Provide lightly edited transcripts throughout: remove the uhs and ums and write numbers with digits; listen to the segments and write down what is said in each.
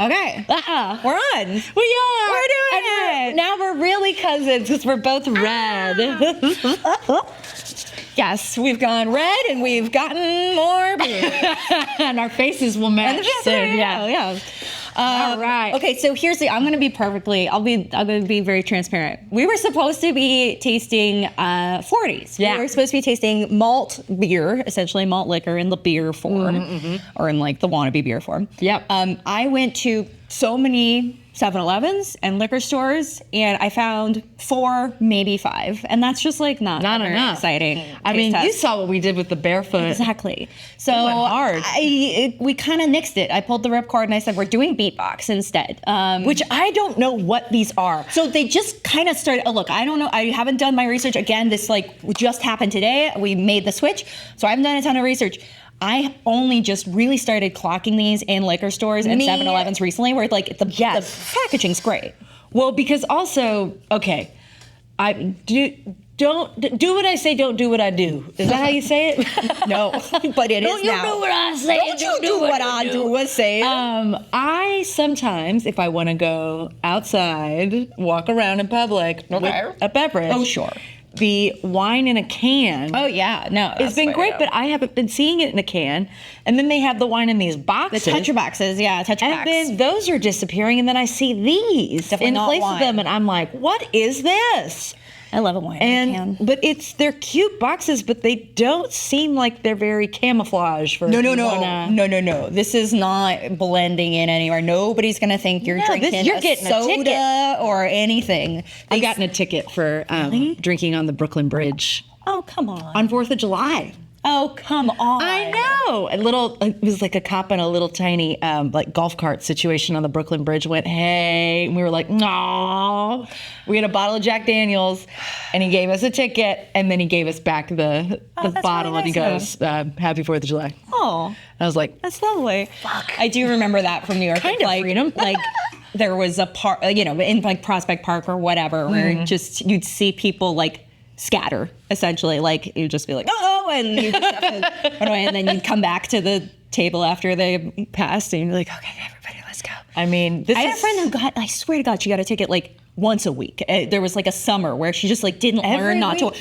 Okay. We're on. We are. We're doing it. Now we're really cousins because we're both red. Yes, we've gone red and we've gotten more blue. And our faces will match soon. Yeah. All right. Okay, so here's the. I'm gonna be very transparent. We were supposed to be tasting 40s. Yeah. We were supposed to be tasting malt beer, essentially malt liquor in the beer form, or in like the wannabe beer form. Yep. I went to so many 7-Elevens and liquor stores, and I found 4, maybe 5, and that's just like not very enough. exciting. I mean, taste you test. saw what we did with the barefoot. Exactly. So It went hard. we kind of nixed it. I pulled the ripcord and I said, we're doing BeatBox instead. Which I don't know what these are. So they just kind of started, look, I don't know. I haven't done my research. Again, this just happened today. We made the switch. So I haven't done a ton of research. I only just really started clocking these in liquor stores and 7-Elevens recently where like the packaging's great. Well, because also, okay, don't do what I say, don't do what I do. Is that how you say it? No, but it is now. Don't you do what I say, Don't you do what I do or say. I sometimes, if I want to go outside, walk around in public with a beverage. Oh, sure. The wine in a can. Oh, yeah. No, It's been great, but I haven't been seeing it in a can. And then they have the wine in these the boxes. Tetra boxes, yeah, Tetra And packs. then those are disappearing, and then I see these Definitely in not place wine. of them, and I'm like, what is this? I love a wine in a can. But they're cute boxes, but they don't seem like they're very camouflage for No. This is not blending in anywhere. Nobody's gonna think you're drinking you're getting a soda ticket. or anything. I've gotten a ticket for drinking on the Brooklyn Bridge Oh, come on. on 4th of July. Oh, come on. I know. It was like a cop in a little tiny like golf cart situation on the Brooklyn Bridge went, hey, and we were like, no. We had a bottle of Jack Daniels and he gave us a ticket and then he gave us back the that's bottle really and he nice goes, happy 4th of July. Oh, I was like, that's lovely. Fuck. I do remember that from New York. Kind of freedom. Like there was a part, in like Prospect Park or whatever, where you'd see people like scatter, essentially. Like you'd just be like, oh, and you just have to run away, and then you'd come back to the table after they passed, and you're like, okay, everybody, let's go. I mean, I had a friend who I swear to God, she got a ticket like once a week. There was like a summer where she just like didn't learn not to.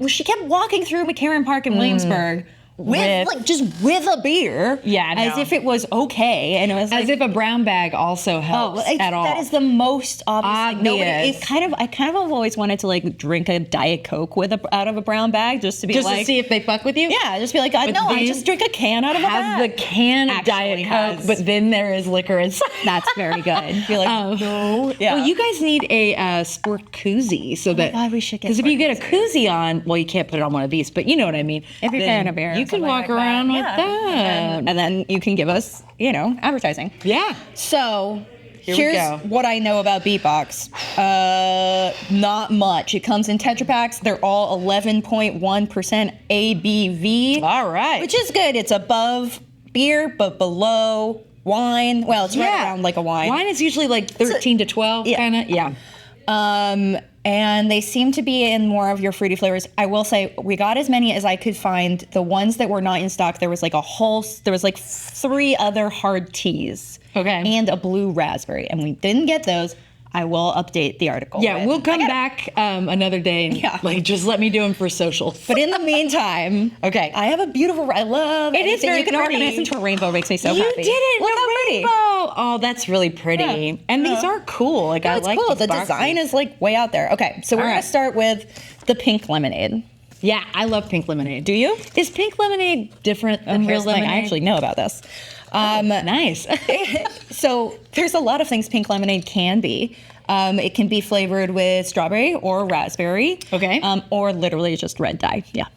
She kept walking through McCarran Park in Williamsburg with a beer, as if it was okay, and it was as if a brown bag also helps at all. That is the most obvious. Obvious. I kind of have always wanted to like drink a Diet Coke out of a brown bag just to be just like, to see if they fuck with you. yeah, just be like, I just drink a can out of a bag. Have the can of Diet Coke, but then there is liquor inside. That's very good. Be like, no. Yeah. Well, you guys need a sport koozie so that God, we should get because if you sport get a koozie on, well, you can't put it on one of these, but you know what I mean. If you're Then fan of beer, you can something walk like around with Yeah. that. And then you can give us, advertising. Yeah. So Here we here's go. what I know about BeatBox. Not much. It comes in Tetra packs. They're all 11.1% ABV. All right. Which is good. It's above beer, but below wine. Well, it's right around like a wine. Wine is usually like 13 to 12, kind of. Yeah. And they seem to be in more of your fruity flavors. I will say we got as many as I could find. The ones that were not in stock, there was like 3 other hard teas. Okay. And a blue raspberry. And we didn't get those. I will update the article. Yeah, we'll come back another day and just let me do them for social. But in the meantime, okay, I have a beautiful. I love it. Is very you can pretty. organize into a rainbow. Makes me so you happy. did it. Look in a how pretty. rainbow. Oh, that's really pretty. Yeah. And these are cool. Like I It's like cool. these The boxes. design is like way out there. Okay, so we're All gonna right. start with the pink lemonade. Yeah, I love pink lemonade. Do you? Is pink lemonade different than real Here's the thing, lemonade? I actually know about this. Nice. So there's a lot of things pink lemonade can be. It can be flavored with strawberry or raspberry. Okay. Or literally just red dye. Yeah.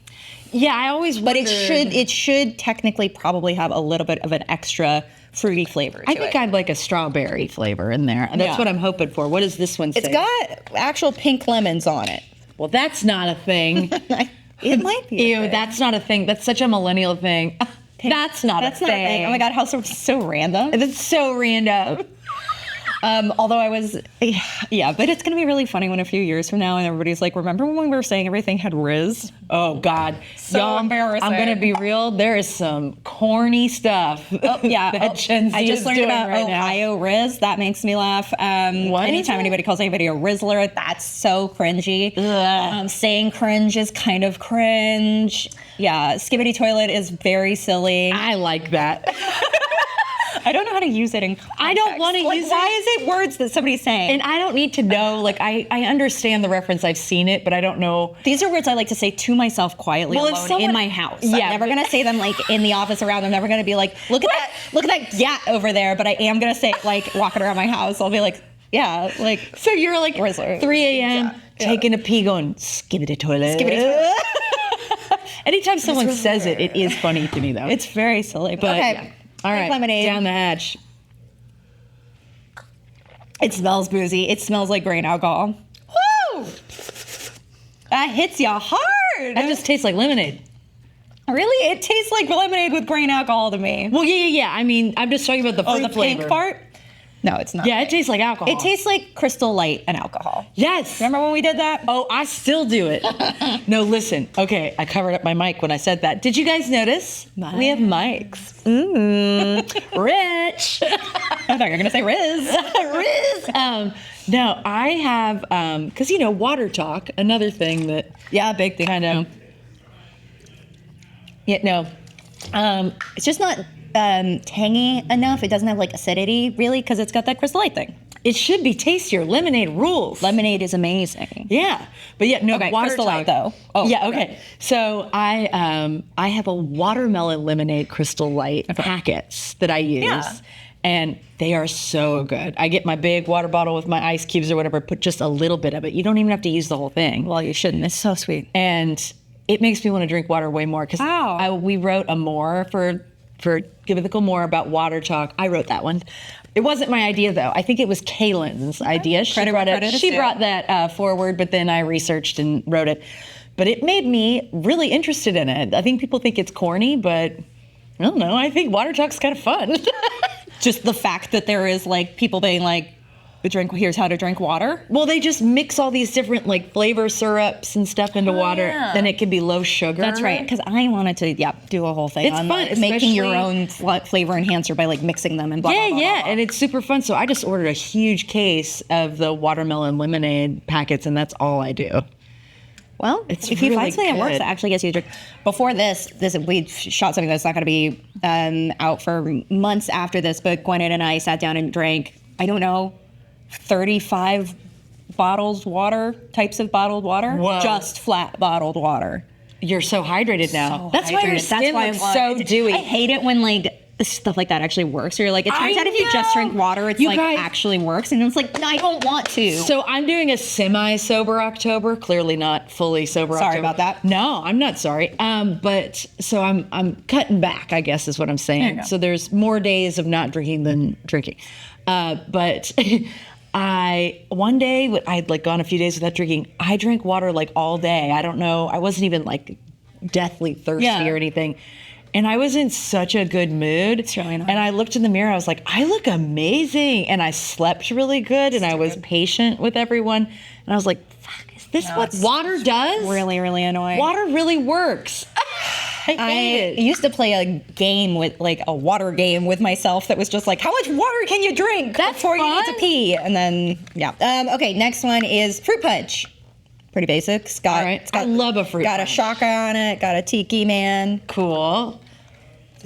Yeah, I always But wondered. it should technically probably have a little bit of an extra fruity flavor to I think it. I'd like a strawberry flavor in there. That's Yeah. what I'm hoping for. What does this one say? It's got actual pink lemons on it. Well, that's not a thing. It might be. Ew, that's not a thing. That's such a millennial thing. That's not a thing. Oh my God, how so random. That's so random. Although I was, yeah, but it's going to be really funny when a few years from now and everybody's like, remember when we were saying everything had Riz? Oh, God. So Y'all, embarrassing. I'm going to be real. There is some corny stuff that Gen Z I just is learned doing about right now. Ohio Riz. That makes me laugh. What is Anytime it? anybody calls anybody a Rizzler, that's so cringy. Ugh. Saying cringe is kind of cringe. Yeah, skibbity toilet is very silly. I like that. I don't know how to use it in context. I don't wanna use it. Why is it words that somebody's saying? And I don't need to know. Like, I understand the reference. I've seen it, but I don't know. These are words I like to say to myself quietly Well, if alone someone- in my house. Yeah, I'm never but- gonna say them like in the office around. I'm never gonna be like, look at that gat over there. But I am gonna say it, like walking around my house. I'll be like, yeah, like So you're like Rizzler. 3 a.m. Yeah. taking a pee, going skibbity toilet. Skibbity toilet. Anytime someone says it, it is funny to me though. it's very silly. But But okay, yeah. All right, lemonade. down the hatch. It smells boozy. It smells like grain alcohol. Woo! That hits you hard. That just tastes like lemonade. Really, it tastes like lemonade with grain alcohol to me. Well, yeah. I mean, I'm just talking about the fruit The flavor. pink part? No, it's not. Yeah, it tastes like alcohol. It tastes like Crystal Light and alcohol. Yes. Remember when we did that? Oh, I still do it. No, listen. Okay, I covered up my mic when I said that. Did you guys notice? We have mics. Rich. I thought you were gonna say Riz. Riz. No, I have, because, water talk, another thing that Yeah, big thing. kind of, yeah, no. It's just not tangy enough. It doesn't have like acidity really because it's got that Crystal Light thing. It should be tastier. Lemonade rules. Lemonade is amazing. Yeah, but yeah, no. Okay, water Crystal talk. Light though. Oh, yeah, okay. So I have a watermelon lemonade Crystal Light packets that I use, Yeah. and they are so good. I get my big water bottle with my ice cubes or whatever. Put just a little bit of it. You don't even have to use the whole thing. Well, you shouldn't. It's so sweet. And it makes me want to drink water way more because Wow. we wrote a more for Biblical More about water talk. I wrote that one. It wasn't my idea though. I think it was Kaylin's idea. She Credit where brought credit is She due. brought that forward, but then I researched and wrote it. But it made me really interested in it. I think people think it's corny, but I don't know. I think water talk's kind of fun. Just the fact that there is like people being like, here's how to drink water. Well, they just mix all these different like flavor syrups and stuff into water. yeah. Then it can be low sugar. That's right. Because I wanted to, do a whole thing It's on fun, like, making your especially- own flavor enhancer by like mixing them and blah, Yeah, blah, blah, yeah, blah, blah. and it's super fun. So I just ordered a huge case of the watermelon lemonade packets, and that's all I do. Well, It's if you really find something that works, good. that actually gets you to drink. Before this we shot something that's not going to be out for months after this, but Gwennon and I sat down and drank, I don't know, 35 types of bottled water. Whoa. Just flat bottled water. You're so hydrated now. That's why your Hydrated. skin I looks want- so dewy. I hate it when like stuff like that actually works. Or you're like, it turns I out if you just know. drink water, it's You like guys- actually works. And it's like, no, I don't want to. So I'm doing a semi-sober October. Clearly not fully sober. Sorry October. about that. No, I'm not sorry. But so I'm cutting back, I guess is what I'm There saying. you go. So there's more days of not drinking than drinking. But one day I'd like gone a few days without drinking. I drank water like all day. I don't know. I wasn't even like deathly thirsty Yeah. or anything. And I was in such a good mood. It's really nice. And I looked in the mirror. I was like, I look amazing. And I slept really good. And I was patient with everyone. And I was like, fuck, is this what it's water does? really, really annoying. Water really works. I I hate it. used to play a game with like a water game with myself that was just like, how much water can you drink before you need to fun. pee? And then, yeah. Okay, next one is fruit punch. Pretty basic. It's got, All right. it's got, I love a fruit got punch. a shaka on it, got a tiki man. Cool.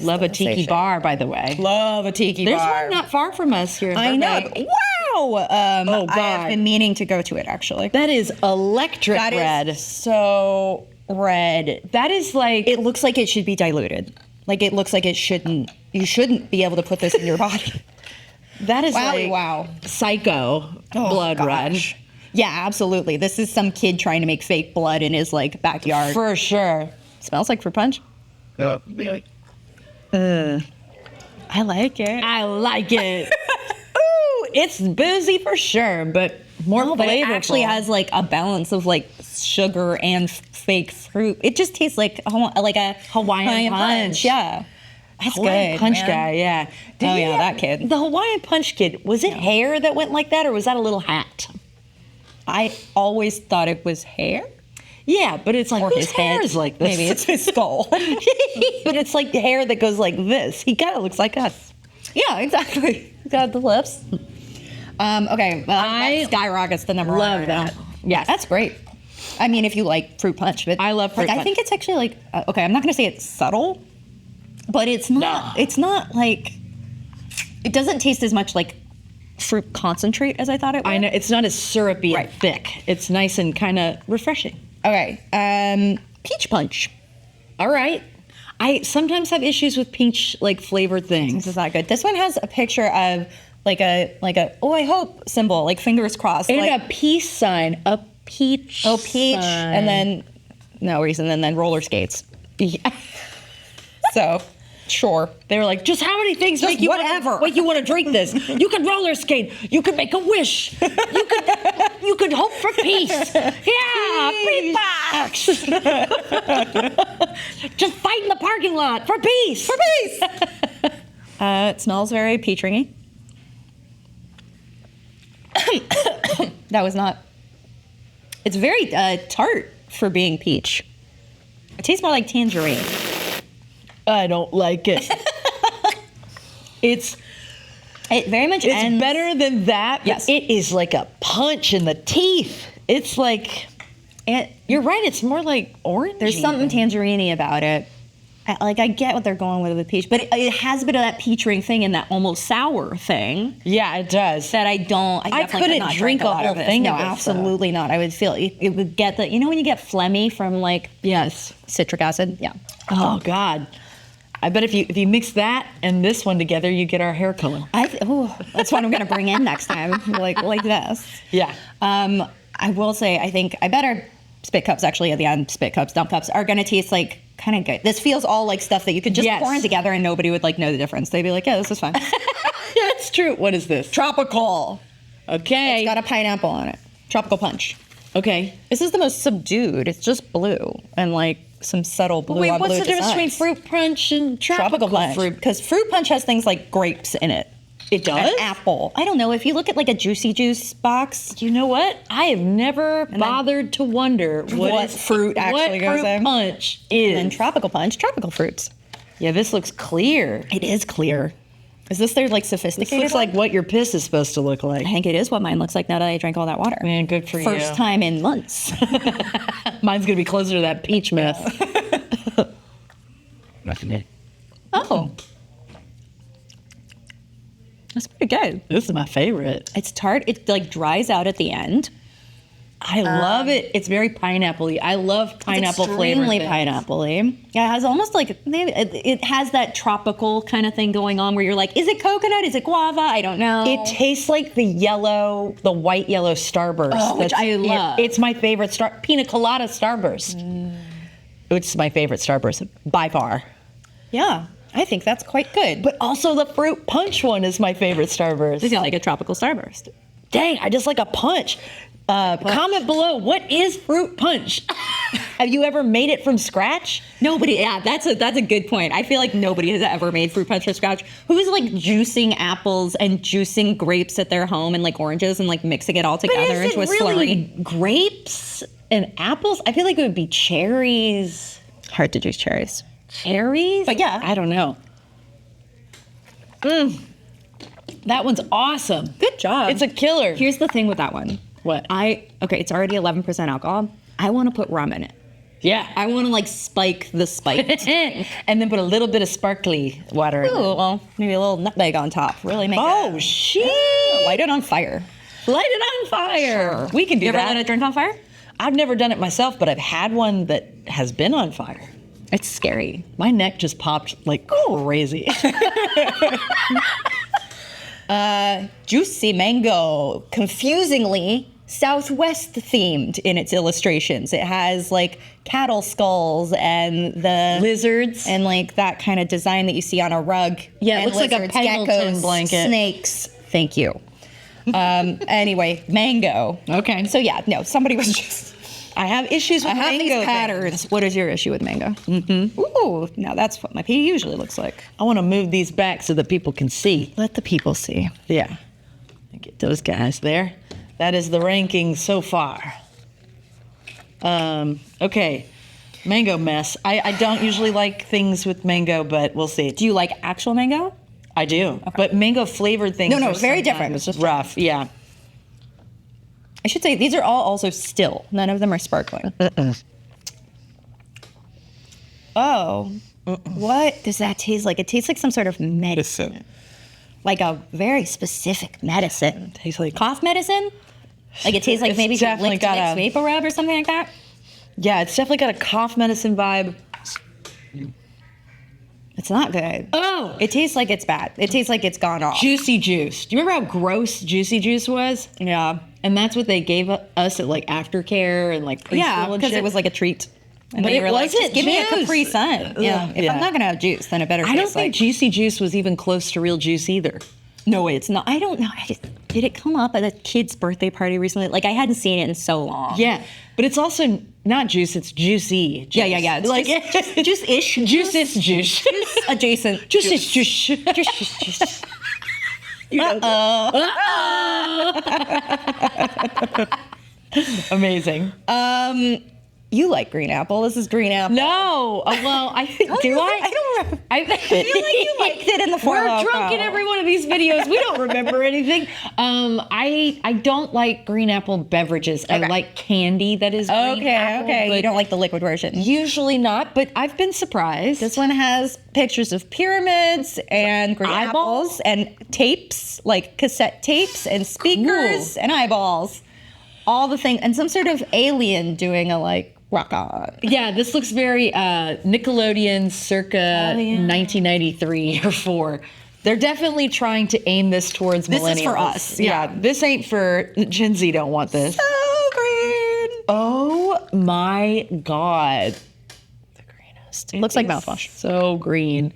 Love a tiki shit. bar, by the way. Love a tiki There's bar. one not far from us here in I know. Burbank. Wow. Oh, I have God. been meaning to go to it actually. That is electric That is red. so red. That is like, It looks like it should be diluted. Like it looks like it shouldn't. You shouldn't be able to put this in your body. that is Wowie, like wow. psycho blood red. gosh. Yeah, absolutely. This is some kid trying to make fake blood in his like backyard. For sure. Smells like fruit punch. I like it. I like it. Ooh, it's boozy for sure, but more But it flavorful. actually has like a balance of like sugar and fake fruit. It just tastes like a Hawaiian punch. Yeah. That's Hawaiian good. Punch man. guy, yeah. Oh, yeah, that kid. The Hawaiian Punch kid, was it hair that went like that, or was that a little hat? I always thought it was hair. Yeah, but it's like, Or whose his hair head. is like this? Maybe it's his skull. But it's like hair that goes like this. He kind of looks like us. Yeah, exactly. Got the lips. Okay, well, that skyrockets the number. love one. that. Yeah, that's great. I mean, if you like fruit punch, but I love fruit I punch. think it's actually like okay. I'm not gonna say it's subtle, but it's not. No. It's not like it doesn't taste as much like fruit concentrate as I thought it would. I know, it's not as syrupy Right. and thick. It's nice and kind of refreshing. Okay, peach punch. All right. I sometimes have issues with peach like flavored This things. is not good. This one has a picture of like a oh I hope symbol, like fingers crossed, And like a peace sign, a peach. peach, sign. and then no reason, and then roller skates. Yeah. So, sure. They were like, just how many things Just make you whatever. make you want to drink this? You could roller skate. You could make a wish. You could hope for peace. Yeah, BeatBox. Just fight in the parking lot for peace. For peace. It smells very peach ringy. That was not. It's very tart for being peach. It tastes more like tangerine. I don't like it. It's It very much ends. better than that. But Yes. it is like a punch in the teeth. It's like you're right. It's more like orange. There's something tangerine-y about it. I get what they're going with the peach, but it has a bit of that peach ring thing and that almost sour thing Yeah, it does. that I don't. I definitely couldn't could not drink a lot whole of this. thing No, of this, absolutely not. I would feel it would get the. You know when you get phlegmy from like Yes. citric acid? Yeah. Oh God. I bet if you mix that and this one together, you get our hair color. That's what I'm gonna bring in next time, like this. Yeah. I will say, I think I bet our spit cups actually at the end, spit cups, dump cups are gonna taste like kind of good. This feels all like stuff that you could just Yes. pour in together and nobody would like know the difference. They'd be like, yeah, this is fine. That's true. What is this? Tropical. Okay. It's got a pineapple on it. Tropical punch. Okay. This is the most subdued. It's just blue and like some subtle blue Wait, on what's blue the difference between designs. fruit punch and Tropical punch? fruit? Because fruit punch has things like grapes in it. It does? An apple. I don't know. If you look at like a Juicy Juice box, You know what? I have never bothered to wonder what fruit actually what goes fruit in. punch is. and then tropical punch, tropical fruits. Yeah, this looks clear. It is clear. Is this their like This sophisticated looks one? like what your piss is supposed to look like. I think it is what mine looks like now that I drank all that water. Man, good for you. First time in months. Mine's gonna be closer to that peach mess. Oh. That's pretty good. This is my favorite. It's tart. It like dries out at the end. I love it. It's very pineapple-y. I love pineapple flavor. Extremely pineapple-y. Yeah, it has almost like it has that tropical kind of thing going on where you're like, is it coconut? Is it guava? I don't know. It tastes like the white yellow Starburst. Which I love. It's my favorite pina colada Starburst. It's my favorite Starburst by far. Yeah, I think that's quite good. But also the fruit punch one is my favorite Starburst. It's like a tropical starburst. Dang, I just like a punch. Comment below, what is fruit punch? Have you ever made it from scratch? Nobody. Yeah, that's a good point. I feel like nobody has ever made fruit punch from scratch. Who's like juicing apples and juicing grapes at their home and like oranges and like mixing it all together into a slurry? Grapes and apples? I feel like it would be cherries. Hard to juice cherries. Cherries? But yeah. I don't know. That one's awesome. Good job. It's a killer. Here's the thing with that one. What? It's already 11% alcohol. I want to put rum in it. Yeah. I want to like spike the spike. And then put a little bit of sparkly water in Ooh, it. well, maybe a little nutmeg on top. Really make Oh, it. shit. Light it on fire. Light it on fire. We can do You ever that. let a drink on fire? I've never done it myself, but I've had one that has been on fire. It's scary. My neck just popped like crazy. Juicy mango, confusingly Southwest themed in its illustrations. It has like cattle skulls and the Lizards. and like that kind of design that you see on a rug. Yeah, it And looks like a lizards, Pendleton geckos, blanket. Snakes. Thank you. Anyway, mango. Okay. So yeah, no, somebody was just I have issues with I have mango these things. patterns. What is your issue with mango? Mm-hmm. Ooh, now that's what my pea usually looks like. I want to move these back so that people can see. Let the people see. Yeah. Get those guys there. That is the ranking so far. Okay. Mango mess. I don't usually like things with mango, but we'll see. Do you like actual mango? I do. But mango flavored things No, are very different. sometimes It's just rough. Yeah. I should say these are all also still. None of them are sparkling. Oh, what does that taste like? It tastes like some sort of medicine. Like a very specific medicine. Tastes like Cough medicine? Like it tastes like It's maybe if you definitely licked got Vicks a- Vapor Rub or something like that? Yeah, it's definitely got a cough medicine vibe. It's not good. Oh, It tastes like it's bad. It tastes like it's gone off. Juicy Juice. Do you remember how gross Juicy Juice was? Yeah. And that's what they gave us at like aftercare and like preschool Yeah, and because shit. it was like a treat. And But they it were like, wasn't just give me a juice. Capri Sun. Yeah. If Yeah. I'm not going to have juice, then it better I don't taste think like... Juicy Juice was even close to real juice either. No, it's not. I don't know. Did it come up at a kid's birthday party recently? Like, I hadn't seen it in so long. Yeah, but it's also not juice, it's juicy. Juice. Yeah. It's like just juice-ish. juice is juice. Juice adjacent. Juice is juice. Juice. Amazing. You like green apple. This is green apple. No, well, I think do I? I don't remember. I feel like you liked it in the We're Four drunk in Loko. every one of these videos. We don't remember anything. I don't like green apple beverages. I Okay. like candy that is green apple, Okay. but You don't like the liquid version. usually not, but I've been surprised. This one has pictures of pyramids and green Eyeballs? apples and tapes, like cassette tapes and speakers and eyeballs. All the thing and some sort of alien doing a like rock on. Yeah, this looks very Nickelodeon circa 1993 or 4. They're definitely trying to aim this towards millennials. This is for us, yeah. This ain't for Gen Z. Don't want this. So green. Oh my god, the greenest. Looks like mouthwash. So green.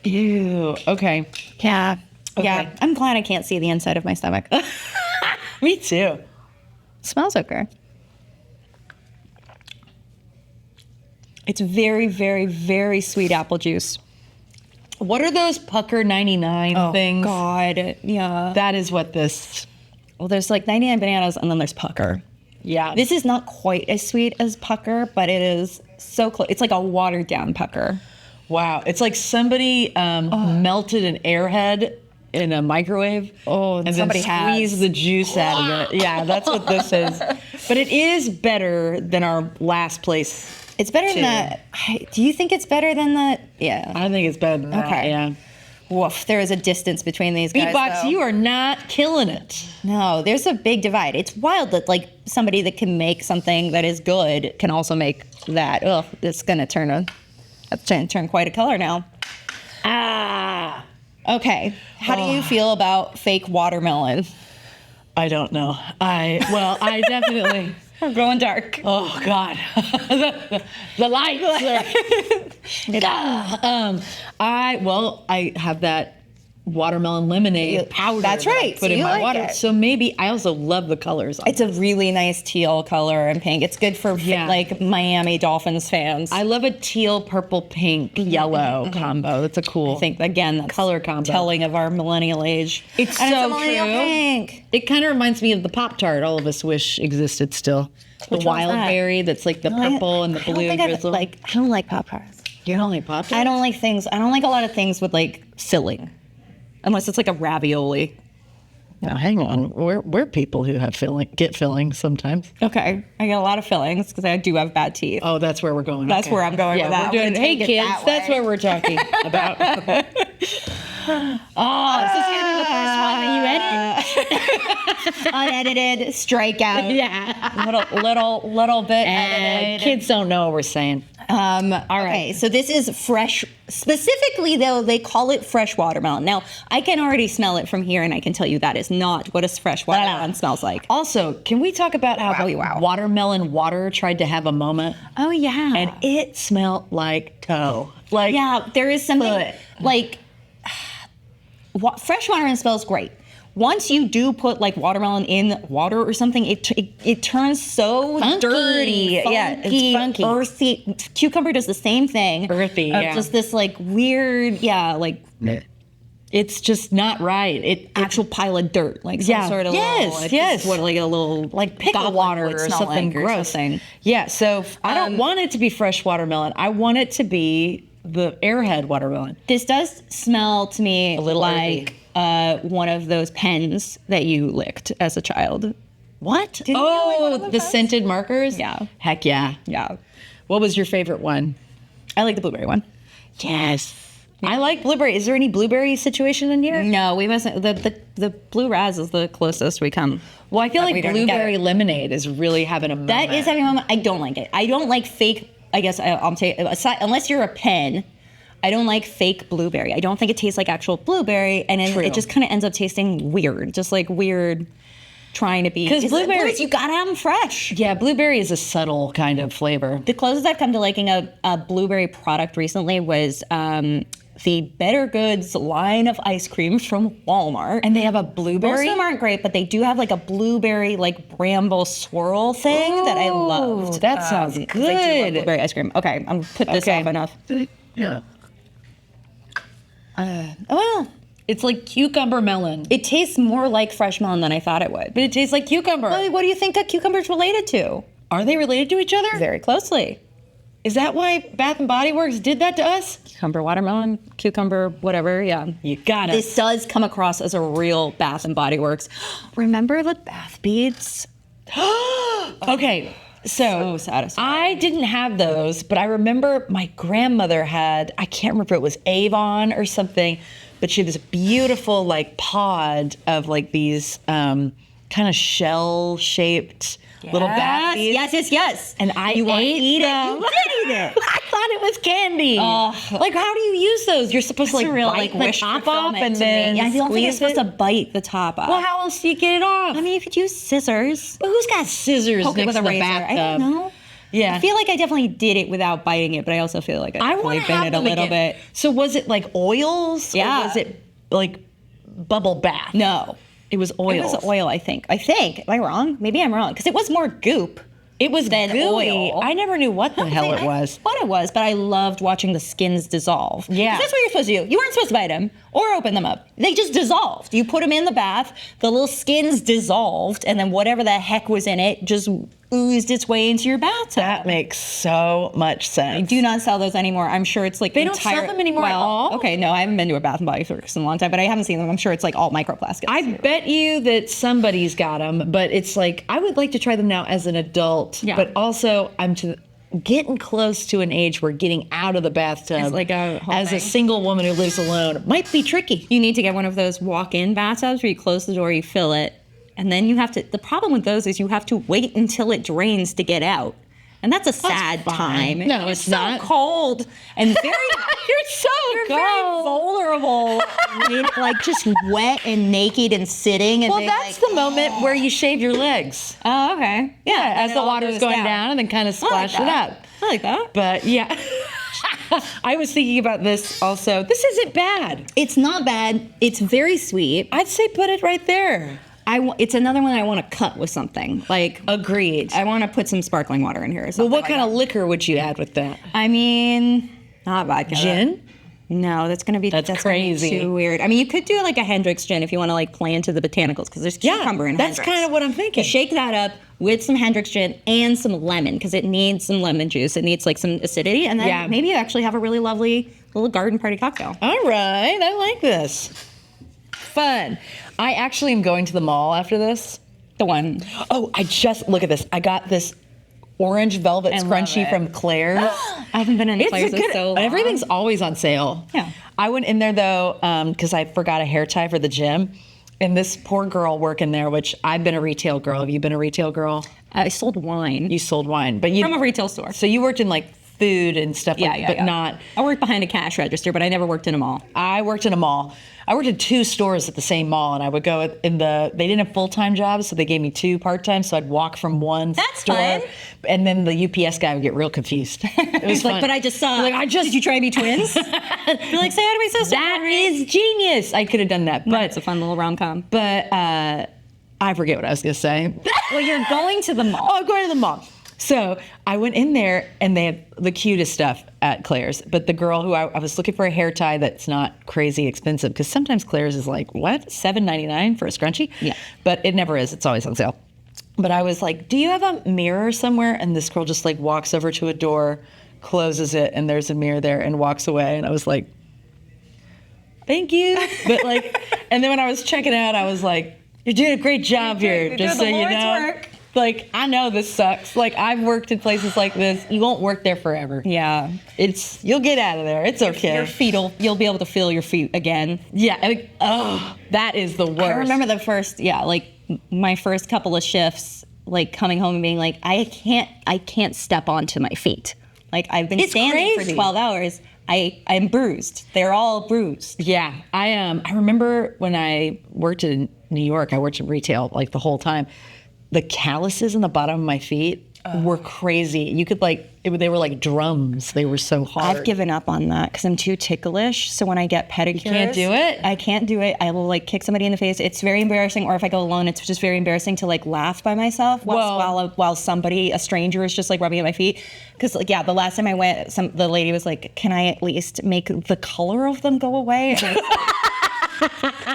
Ew. Okay. Yeah. Yeah. Okay. I'm glad I can't see the inside of my stomach. Me too. Smells okay. It's very, very, very sweet apple juice. What are those Pucker 99 things? God. Yeah. That is what this. Well, there's like 99 bananas and then there's Pucker. Yeah. This is not quite as sweet as Pucker, but it is so close. It's like a watered down Pucker. Wow. It's like somebody melted an airhead in a microwave. Oh, and somebody then squeezed has. the juice out of it. Yeah, that's what this is. But it is better than our last place. It's better than that. Do you think it's better than that? Yeah. I think it's better than that. Okay. Yeah. Woof. There is a distance between these guys. BeatBox, though. you are not killing it. No, there's a big divide. It's wild that like somebody that can make something that is good can also make that. Ugh, it's gonna turn quite a color now. Ah. Okay. How do you feel about fake watermelon? I don't know. I definitely. We're going dark. Oh God, the lights. I have that watermelon lemonade powder. That's that I right. put So in you my like water. it. So maybe I also love the colors. It's a really nice teal color and pink. It's good for Yeah. like Miami Dolphins fans. I love a teal, purple, pink, yellow combo. It's a cool. I think again that's Color combo. telling of our millennial age. It's And so a millennial true. pink. It kind of reminds me of the Pop Tart all of us wish existed still. The Which one's wild that? berry that's like the purple and the blue I drizzle. don't like Pop-Tarts. You don't like Pop Tart? I don't like a lot of things with like filling. Unless it's like a ravioli. Now, hang on. We're people who have get filling sometimes. Okay. I get a lot of fillings because I do have bad teeth. Oh, that's where we're going. That's Okay. where I'm going Yeah, with that. we're doing. We're gonna Hey, take it kids, that that's way. what we're talking about. Oh, is this gonna be the first one that you edit? Unedited, strikeout. Yeah. Little bit And edited. kids don't know what we're saying. All right. So this is fresh. Specifically, though, they call it fresh watermelon. Now, I can already smell it from here, and I can tell you that is not what a fresh watermelon smells like. Also, can we talk about how Wow. watermelon water tried to have a moment? Oh yeah. And it smelled like toe. Like yeah, there is something Foot. like fresh watermelon smells great. once you do put like watermelon in water or something, it turns so Funky. dirty. Yeah, it's funky. Earthy. Cucumber does the same thing. Earthy, of yeah. just this like weird, like It's just not right. actual pile of dirt, like some sort of what like a little like pickle goblet water would or smell something like gross. something. Yeah, so I don't want it to be fresh watermelon. I want it to be the Airhead watermelon. This does smell to me A little like one of those pens that you licked as a child. What? Didn't you like one of the those? scented markers? Yeah. Heck yeah. Yeah, What was your favorite one? I like the blueberry one. Yes. I like blueberry. Is there any blueberry situation in here? No, we mustn't. The blue raz is the closest we come. Well, I feel we like don't get blueberry it. lemonade is really having a moment. That is having a moment. I don't like it. I don't like fake. I guess I'll take unless you're a pen. I don't like fake blueberry. I don't think it tastes like actual blueberry, and True. it just kind of ends up tasting weird, just like weird, trying to be. 'Cause blueberry- you gotta have them fresh. Yeah, blueberry is a subtle kind of flavor. The closest I've come to liking a blueberry product recently was the Better Goods line of ice creams from Walmart. And they have a Most blueberry? of them aren't great, but they do have like a blueberry like bramble swirl thing that I loved. that sounds 'cause I do love good. blueberry ice cream. Okay, I'm gonna put this Okay. off enough. Yeah. Well, It's like cucumber melon. it tastes more like fresh melon than I thought it would. But it tastes like cucumber. Well, what do you think a cucumber's related to? Are they related to each other? Very closely. Is that why Bath and Body Works did that to us? Cucumber watermelon, cucumber whatever, yeah. You got it. This does come across as a real Bath and Body Works. Remember the bath beads? Okay, So satisfying. I didn't have those, but I remember my grandmother had, I can't remember, it was Avon or something, but she had this beautiful like pod of like these kind of shell-shaped little bath beads. Yes. And You wanna ate eat it? them. You did eat it. I thought it was candy. Like, how do you use those? You're supposed to like bite the top off and then I don't think it's squeeze supposed it. to bite the top off. Well, how else do you get it off? I mean, you could use scissors. But who's got scissors Poke it next with to a the razor. bathtub? I don't know. Yeah. I feel like I definitely did it without biting it, but I also feel like I I want definitely to bit have it a them little again. bit. So was it like oils? Yeah. Or was it like bubble bath? No. It was oils. It was oil, I think. Am I wrong? Maybe I'm wrong. Because it was more goop. It was than gooey. oil. I never knew what the hell it was. What it was, but I loved watching the skins dissolve. Yeah. 'Cause that's what you're supposed to do. You weren't supposed to bite them or open them up. They just dissolved. You put them in the bath, the little skins dissolved, and then whatever the heck was in it just oozed its way into your bathtub. That makes so much sense. Do not sell those anymore. I'm sure it's like They don't sell them anymore at all? Okay, no, I haven't been to a Bath and Body Works in a long time, but I haven't seen them. I'm sure it's like all microplastics. I bet you that somebody's got them, but it's like I would like to try them now as an adult. Yeah. But also, I'm getting close to an age where getting out of the bathtub It's like a whole as a thing. single woman who lives alone might be tricky. You need to get one of those walk-in bathtubs where you close the door, you fill it, and then you have to. The problem with those is you have to wait until it drains to get out, and that's a sad fine. time. No, it's so not. cold and very. You're Very vulnerable, like just wet and naked and sitting. And Well, being that's like, the moment where you shave your legs. Oh, okay. Yeah, As the water's going down and then kind of splash it up. I like that. But yeah, I was thinking about this also. This isn't bad. It's not bad. It's very sweet. I'd say put it right there. It's another one I want to cut with something. Like, Agreed. I want to put some sparkling water in here or Well, something. what like kind of that. liquor would you add with that? I mean, not vodka. Gin? No, that's gonna be That's crazy. Gonna be too weird. I mean, you could do like a Hendrix gin if you want to like play into the botanicals because there's cucumber in that's Hendrix. kind of what I'm thinking. You shake that up with some Hendrix gin and some lemon because it needs some lemon juice. It needs like some acidity, and then maybe you actually have a really lovely little garden party cocktail. All right, I like this. Fun. I actually am going to the mall after this. The one. Oh, look at this. I got this orange velvet love scrunchie it. from Claire's. I haven't been in It's Claire's a in good. so long. Everything's always on sale. Yeah. I went in there though because I forgot a hair tie for the gym, and this poor girl working there. Which I've been a retail girl. Have you been a retail girl? I sold wine You sold wine, but you from a retail store. So you worked in like food and stuff, but not. I worked behind a cash register, but I never worked in a mall. I worked in a mall. I worked in 2 stores at the same mall, and I would go they didn't have full-time jobs, so they gave me 2 part-time, so I'd walk from one store. Fun. And then the UPS guy would get real confused. It was fun. Like, but I just saw, did you try to be twins? You're like, say hi to my sister. That is genius. I could have done that, but it's a fun little rom-com. But I forget what I was going to say. Well, you're going to the mall. Oh, I'm going to the mall. So I went in there, and they had the cutest stuff at Claire's. But the girl who I was looking for a hair tie that's not crazy expensive, because sometimes Claire's is like, what, $7.99 for a scrunchie? Yeah. But it never is. It's always on sale. But I was like, do you have a mirror somewhere? And this girl just like walks over to a door, closes it, and there's a mirror there, and walks away. And I was like, thank you. But like, and then when I was checking out, I was like, you're doing a great job here, just so you know. Work. Like, I know this sucks. Like, I've worked in places like this. You won't work there forever. Yeah. You'll get out of there. It's okay. Your feet you'll be able to feel your feet again. Yeah. That is the worst. I remember my first couple of shifts, like coming home and being like, I can't step onto my feet. Like, I've been standing for 12 hours. I'm bruised. They're all bruised. Yeah. I remember when I worked in New York, I worked in retail like the whole time. The calluses in the bottom of my feet were crazy. You could they were like drums. They were so hard. I've given up on that because I'm too ticklish. So when I get pedicures, you can't do it? I can't do it. I will like kick somebody in the face. It's very embarrassing. Or if I go alone, it's just very embarrassing to like laugh by myself while a stranger is just like rubbing at my feet. Because the last time I went, the lady was like, "Can I at least make the color of them go away?"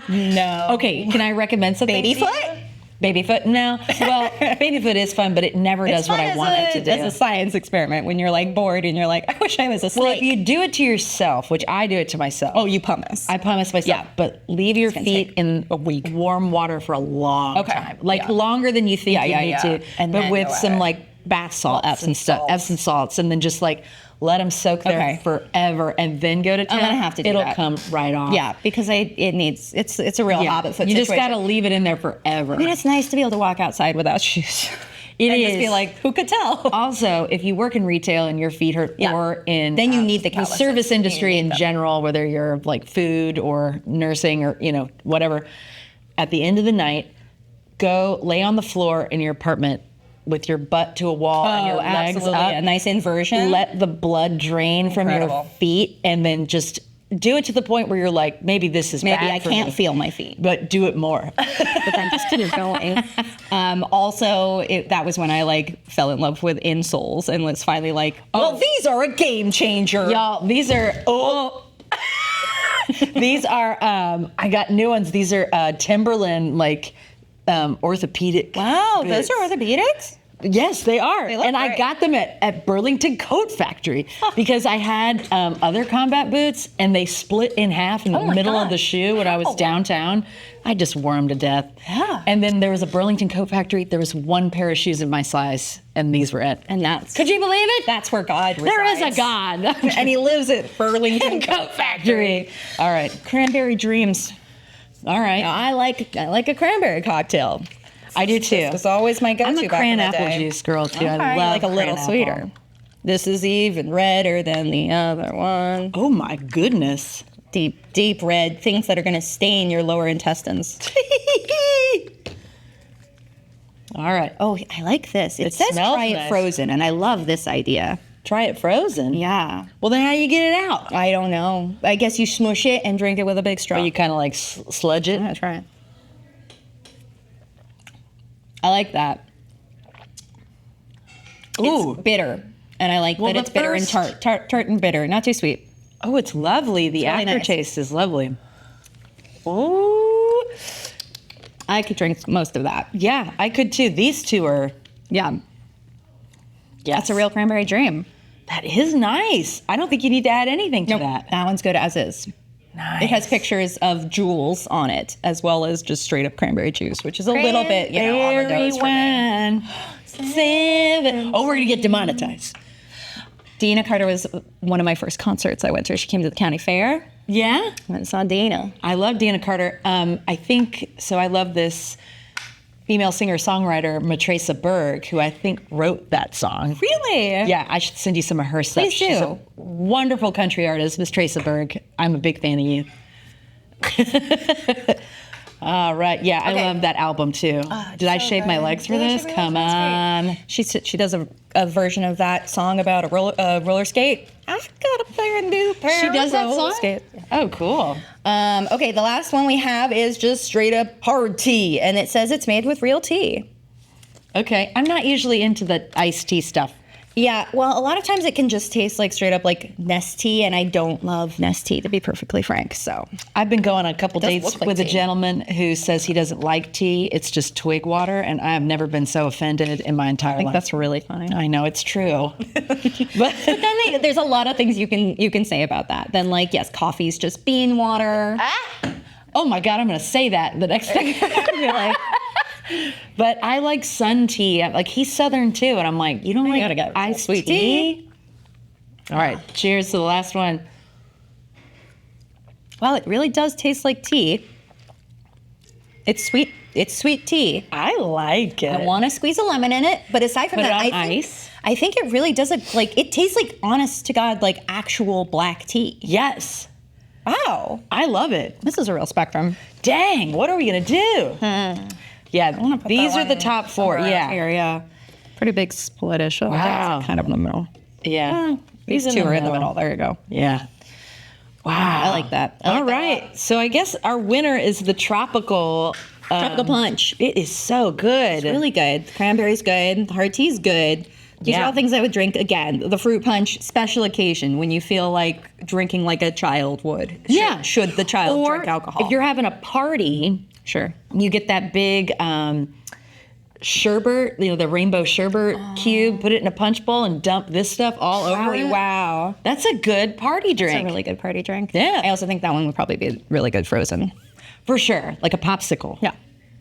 No. Okay. Can I recommend something? Baby foot? Babyfoot? No. Well, babyfoot is fun, but it never does what I want it to do. It's a science experiment when you're like bored and you're like, I wish I was a snake. Well, if you do it to yourself, which I do it to myself. Oh, you pumice. I pumice myself. Yeah. But leave your feet in a week warm water for a long time. Like longer than you think you need to. And but with some like bath salts and stuff. Epsom salts. And then just like let them soak there forever and then go to town. I'm gonna have to do that. It'll come right off. Yeah, because it's a real hobbit foot You situation. just gotta leave it in there forever. I mean, it's nice to be able to walk outside without shoes. It and is. Just be like, who could tell? Also, if you work in retail and your feet hurt, or in then you need the service industry in general, whether you're like food or nursing or whatever, at the end of the night, go lay on the floor in your apartment with your butt to a wall and your legs up. A nice inversion. Let the blood drain from your feet, and then just do it to the point where you're like, maybe this is bad I for can't me, feel my feet. but do it more. But then just keep going. That was when I like fell in love with insoles and was finally like, well, these are a game changer. Y'all, these are these are I got new ones. These are Timberland orthopedic. Wow, boots. those are orthopedics? Yes, they are. They look and great. I got them at Burlington Coat Factory because I had other combat boots and they split in half in the middle of the shoe when I was downtown. I just wore them to death. Yeah. And then there was a Burlington Coat Factory. There was one pair of shoes in my size, and these were it. And that's... Could you believe it? That's where God resides. There is a God. And he lives at Burlington Coat Factory. All right. Cranberry dreams. All right. Now, I like a cranberry cocktail. I do too. It's always my go-to. I'm a back cran in the apple day. juice girl too. Okay, I love like a little cran sweeter. apple. This is even redder than the other one. Oh my goodness. Deep red, things that are going to stain your lower intestines. All right. Oh, I like this. It says smells try nice. it frozen, and I love this idea. Try it frozen. Yeah. Well, then how do you get it out? I don't know. I guess you smush it and drink it with a big straw. Or you kind of like sludge it. I'm gonna try it. I like that. Ooh. It's bitter, and I like that the it's bitter and first- tart and bitter, not too sweet. Oh, it's lovely. The really nice. aftertaste is lovely. Ooh. I could drink most of that. Yeah, I could too. These two are. Yeah. Yes. That's a real cranberry dream. That is nice. I don't think you need to add anything to that. That one's good as is. Nice. It has pictures of jewels on it, as well as just straight up cranberry juice, which is a little bit, on the nose for me. Oh, we're gonna get demonetized. Dina Carter was one of my first concerts I went to. She came to the county fair. Yeah, I went and saw Dina. I love Dina Carter. I think so. I love this female singer-songwriter Matresa Berg, who I think wrote that song. Really? Yeah, I should send you some of her stuff. Please She's do. a wonderful country artist, Miss Matresa Berg. I'm a big fan of you. All right. Yeah, I love that album too. Did I shave my legs for this? Come on. She does a version of that song about a roller skate. I got a brand new pair. She does that of roller song? skates. Oh, cool. Okay, the last one we have is just straight up hard tea, and it says it's made with real tea. Okay. I'm not usually into the iced tea stuff. Yeah, well, a lot of times it can just taste like straight up like Nest tea, and I don't love Nest tea, to be perfectly frank. So I've been going on a couple Doesn't dates look like with a tea. gentleman who says he doesn't like tea. It's just twig water, and I have never been so offended in my entire I think life. that's really funny. I know it's true. But then there's a lot of things you can say about that. Then like, yes, coffee's just bean water. Oh my God, I'm going to say that the next thing. You're like, But I like sun tea. Like, he's Southern too, and I'm like, you don't gotta like go iced sweet tea? All right, cheers to the last one. well, it really does taste like tea. It's sweet. It's sweet tea. I like it. I want to squeeze a lemon in it, but aside from Put it that, on I think, ice? I think it really doesn't like. It tastes like, honest to God, like actual black tea. Yes, Wow, I love it. this is a real spectrum. Dang, what are we going to do? Yeah, Put these that are the one top four. somewhere Yeah. here, yeah. Pretty big split-ish. Oh, Wow. that's kind of in the middle. Yeah. These two are in the middle. There you go. Yeah. Wow. I like that. I like All that a right. So I guess our winner is the tropical. Tropical punch. It is so good. Really good. Cranberry's good. Hard tea's good. These are Yeah. all things I would drink again. The fruit punch, special occasion when you feel like drinking like a child would. Yeah. Should the child Or drink alcohol? if you're having a party, sure. you get that big sherbet, the rainbow sherbet cube, put it in a punch bowl and dump this stuff all over it. Wow. That's a good party It's drink. a really good party drink. Yeah. I also think that one would probably be really good frozen. For sure. Like a popsicle. Yeah.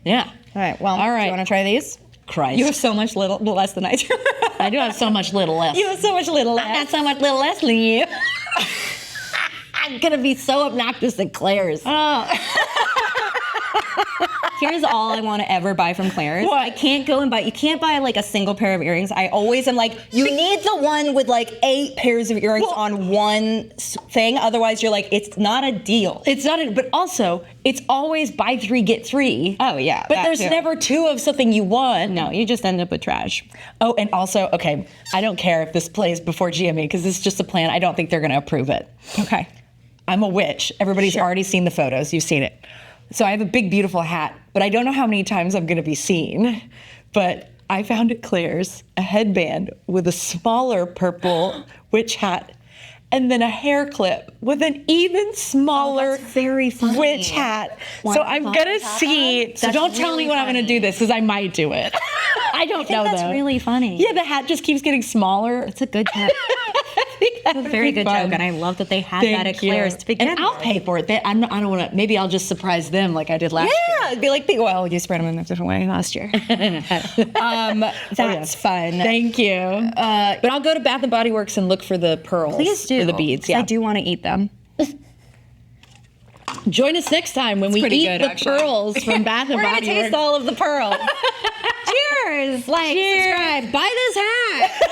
Yeah. All right. Well, All right. do you want to try these? Christ. You have so much less than I do. I do have so much little less. You have so much little I got less. so much little less than you. I'm gonna be so obnoxious at Claire's. Here's all I want to ever buy from Claire's. What? I can't go and buy. You can't buy like a single pair of earrings. I always am like, you need the one with like 8 pairs of earrings on one thing. Otherwise, you're like, it's not a deal. It's not, but also it's always buy 3 get 3. Oh yeah, But that there's too. never 2 of something you want. No, you just end up with trash. Oh, and also, okay, I don't care if this plays before GME because this is just a plan. I don't think they're gonna approve it. Okay. I'm a witch. Everybody's already seen the photos. You've seen it. So I have a big, beautiful hat, but I don't know how many times I'm going to be seen. But I found at Claire's a headband with a smaller purple witch hat and then a hair clip with an even smaller very funny. witch hat. Want So to I'm pop going to that see. on? So That's don't tell me really when I'm going to funny. do this because I might do it. I don't I think know, that's though. really funny. Yeah, the hat just keeps getting smaller. It's a good joke. That's a very good joke, and I love that they had that at Claire's to begin And I'll with. pay for it. I don't want to. Maybe I'll just surprise them like I did last year. Yeah, it'd be like, well, you spread them in a different way last year. That's fun. Thank you. But I'll go to Bath and Body Works and look for the pearls. Please do. Or the beads. 'Cause Yeah. I do want to eat them. Join us next time when we pretty eat good, the actually. pearls from Bath and We're Body gonna taste Works. all of the pearls. Cheers! Like, Cheers. subscribe, buy this hat.